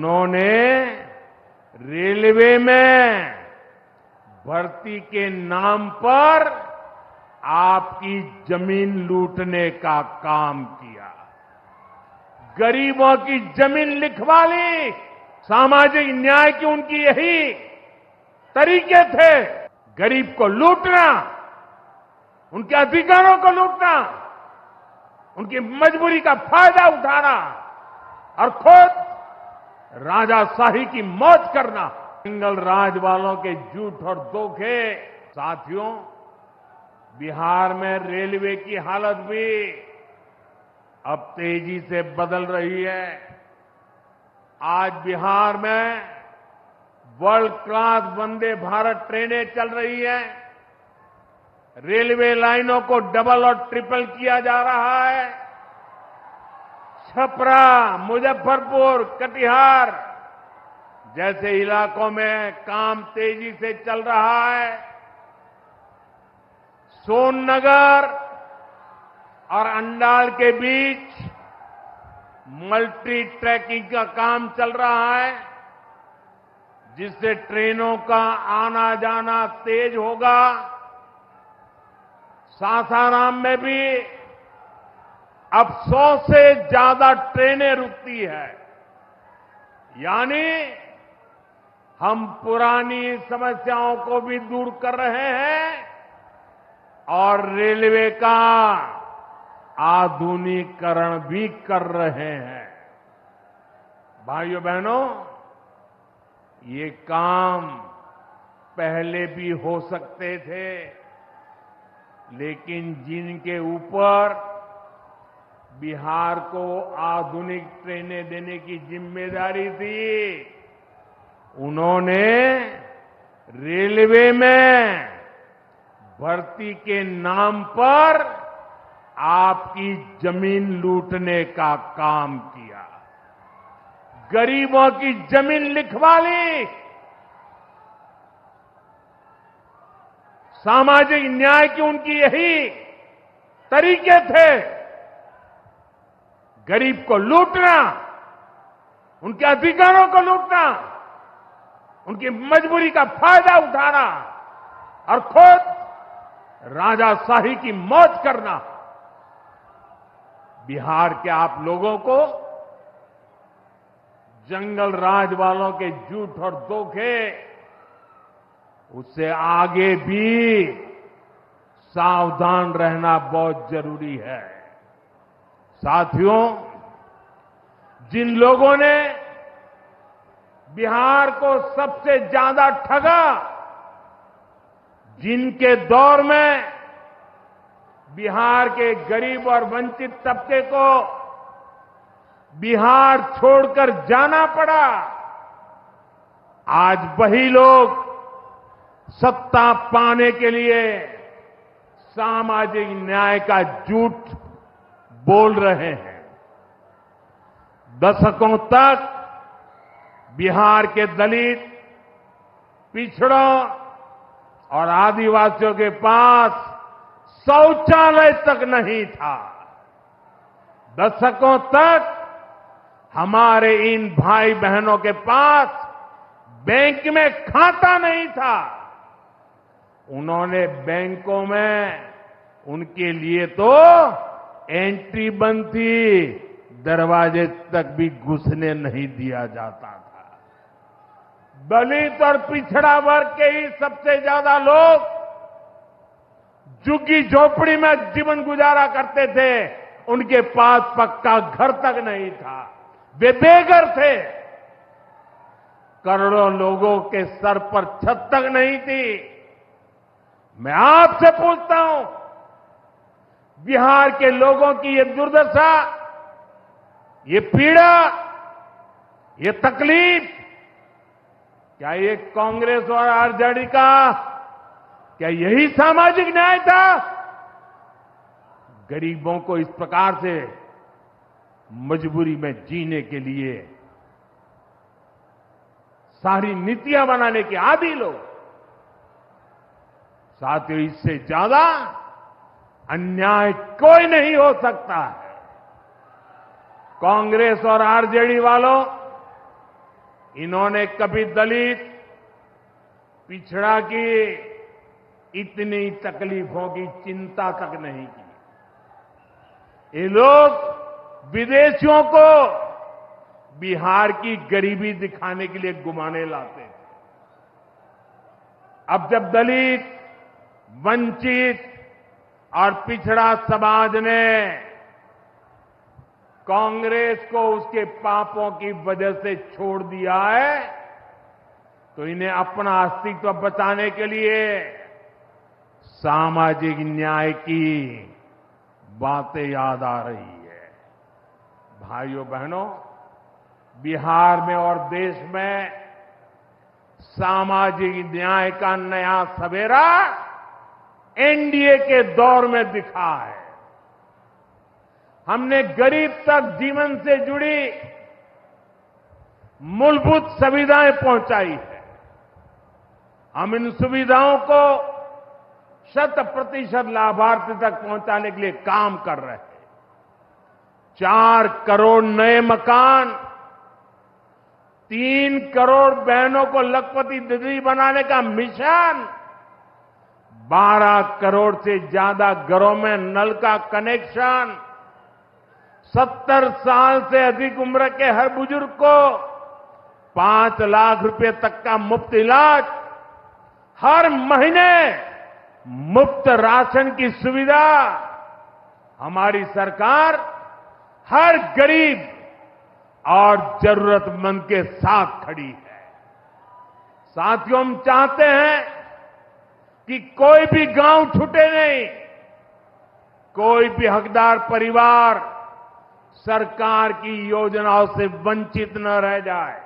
उन्होंने रेलवे में भर्ती के नाम पर आपकी जमीन लूटने का काम किया। गरीबों की जमीन लिखवा ली। सामाजिक न्याय की उनकी यही तरीके थे। गरीब को लूटना, उनके अधिकारों को लूटना, उनकी मजबूरी का फायदा उठाना और खुद राजाशाही की मौज करना। सिंगल राज वालों के झूठ और धोखे। साथियों, बिहार में रेलवे की हालत भी अब तेजी से बदल रही है। आज बिहार में वर्ल्ड क्लास वंदे भारत ट्रेनें चल रही हैं। रेलवे लाइनों को डबल और ट्रिपल किया जा रहा है। छपरा, मुजफ्फरपुर, कटिहार जैसे इलाकों में काम तेजी से चल रहा है। सोननगर और अंडाल के बीच मल्टी ट्रैकिंग का काम चल रहा है, जिससे ट्रेनों का आना जाना तेज होगा। सासाराम में भी अब 100 से ज्यादा ट्रेनें रुकती है। यानी हम पुरानी समस्याओं को भी दूर कर रहे हैं और रेलवे का आधुनिकीकरण भी कर रहे हैं। भाइयों बहनों, ये काम पहले भी हो सकते थे, लेकिन जिनके ऊपर बिहार को आधुनिक ट्रेनें देने की जिम्मेदारी थी, उन्होंने रेलवे में भर्ती के नाम पर आपकी जमीन लूटने का काम किया। गरीबों की जमीन लिखवा ली। सामाजिक न्याय की उनकी यही तरीके थे। गरीब को लूटना, उनके अधिकारों को लूटना, उनकी मजबूरी का फायदा उठाना और खुद राजाशाही की मौज करना। बिहार के आप लोगों को जंगल राज वालों के झूठ और धोखे, उससे आगे भी सावधान रहना बहुत जरूरी है। साथियों, जिन लोगों ने बिहार को सबसे ज्यादा ठगा, जिनके दौर में बिहार के गरीब और वंचित तबके को बिहार छोड़कर जाना पड़ा, आज वही लोग सत्ता पाने के लिए सामाजिक न्याय का झूठ बोल रहे हैं। दशकों तक बिहार के दलित, पिछड़ों और आदिवासियों के पास शौचालय तक नहीं था। दशकों तक हमारे इन भाई बहनों के पास बैंक में खाता नहीं था। उन्होंने बैंकों में उनके लिए तो एंट्री बंद थी, दरवाजे तक भी घुसने नहीं दिया जाता था। दलित और पिछड़ा वर्ग के ही सबसे ज्यादा लोग झुग्गी झोपड़ी में जीवन गुजारा करते थे। उनके पास पक्का घर तक नहीं था, वे बेघर थे। करोड़ों लोगों के सर पर छत तक नहीं थी। मैं आपसे पूछता हूं, बिहार के लोगों की ये दुर्दशा, ये पीड़ा, ये तकलीफ, क्या ये कांग्रेस और आरजेडी का, क्या यही सामाजिक न्याय था? गरीबों को इस प्रकार से मजबूरी में जीने के लिए सारी नीतियां बनाने के आदी लोग। साथियों, इससे ज्यादा अन्याय कोई नहीं हो सकता है। कांग्रेस और आरजेडी वालों, इन्होंने कभी दलित, पिछड़ा की इतनी तकलीफों की चिंता तक नहीं की। ये लोग विदेशियों को बिहार की गरीबी दिखाने के लिए घुमाने लाते थे। अब जब दलित, वंचित और पिछड़ा समाज ने कांग्रेस को उसके पापों की वजह से छोड़ दिया है, तो इन्हें अपना अस्तित्व बचाने के लिए सामाजिक न्याय की बातें याद आ रही है। भाइयों बहनों, बिहार में और देश में सामाजिक न्याय का नया सवेरा एनडीए के दौर में दिखा है। हमने गरीब तक जीवन से जुड़ी मूलभूत सुविधाएं पहुंचाई है। हम इन सुविधाओं को 100% लाभार्थी तक पहुंचाने के लिए काम कर रहे हैं। 4 करोड़ नए मकान, 3 करोड़ बहनों को लखपति दीदी बनाने का मिशन, 12 करोड़ से ज्यादा घरों में नल का कनेक्शन, 70 साल से अधिक उम्र के हर बुजुर्ग को 5 लाख रुपए तक का मुफ्त इलाज, हर महीने मुफ्त राशन की सुविधा। हमारी सरकार हर गरीब और जरूरतमंद के साथ खड़ी है। साथियों, हम चाहते हैं कि कोई भी गांव छूटे नहीं, कोई भी हकदार परिवार सरकार की योजनाओं से वंचित न रह जाए।